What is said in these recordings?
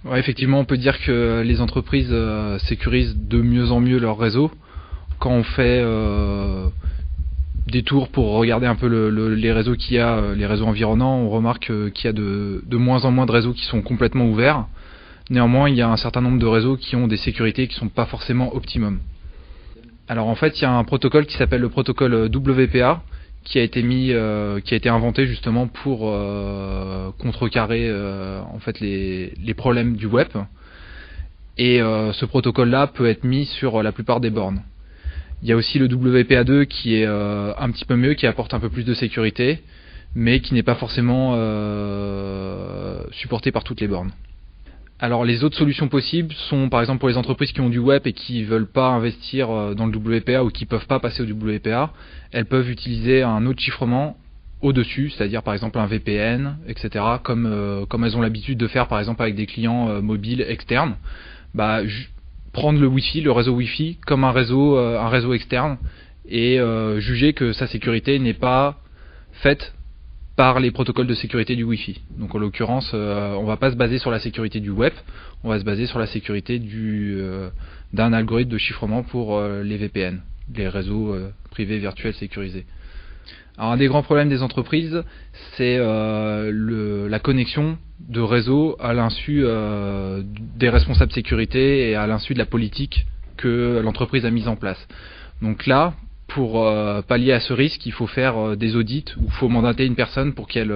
Ouais, effectivement, on peut dire que les entreprises sécurisent de mieux en mieux leur réseau. Quand on fait des tours pour regarder un peu les réseaux qu'il y a, les réseaux environnants, on remarque qu'il y a de moins en moins de réseaux qui sont complètement ouverts. Néanmoins, il y a un certain nombre de réseaux qui ont des sécurités qui ne sont pas forcément optimum. Alors en fait, il y a un protocole qui s'appelle le protocole WPA qui a été inventé justement pour contrecarrer en fait les problèmes du web. Et ce protocole-là peut être mis sur la plupart des bornes. Il y a aussi le WPA2 qui est un petit peu mieux, qui apporte un peu plus de sécurité, mais qui n'est pas forcément supporté par toutes les bornes. Alors les autres solutions possibles sont par exemple pour les entreprises qui ont du web et qui ne veulent pas investir dans le WPA ou qui ne peuvent pas passer au WPA, elles peuvent utiliser un autre chiffrement au-dessus, c'est-à-dire par exemple un VPN, etc., comme elles ont l'habitude de faire par exemple avec des clients mobiles externes. Prendre le Wi-Fi, le réseau Wi-Fi, comme un réseau externe et juger que sa sécurité n'est pas faite par les protocoles de sécurité du Wi-Fi. Donc en l'occurrence, on ne va pas se baser sur la sécurité du web, on va se baser sur la sécurité d'un algorithme de chiffrement pour les VPN, les réseaux privés virtuels sécurisés. Alors un des grands problèmes des entreprises, c'est la connexion de réseau à l'insu des responsables sécurité et à l'insu de la politique que l'entreprise a mise en place. Donc là, pour pallier à ce risque, il faut faire des audits ou il faut mandater une personne pour qu'elle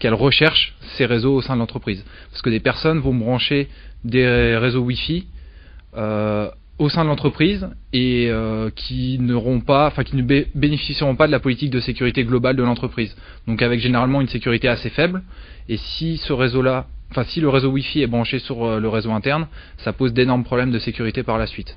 recherche ces réseaux au sein de l'entreprise. Parce que des personnes vont brancher des réseaux Wi-Fi au sein de l'entreprise et qui ne bénéficieront pas de la politique de sécurité globale de l'entreprise. Donc avec généralement une sécurité assez faible. Et si si le réseau Wi-Fi est branché sur le réseau interne, ça pose d'énormes problèmes de sécurité par la suite.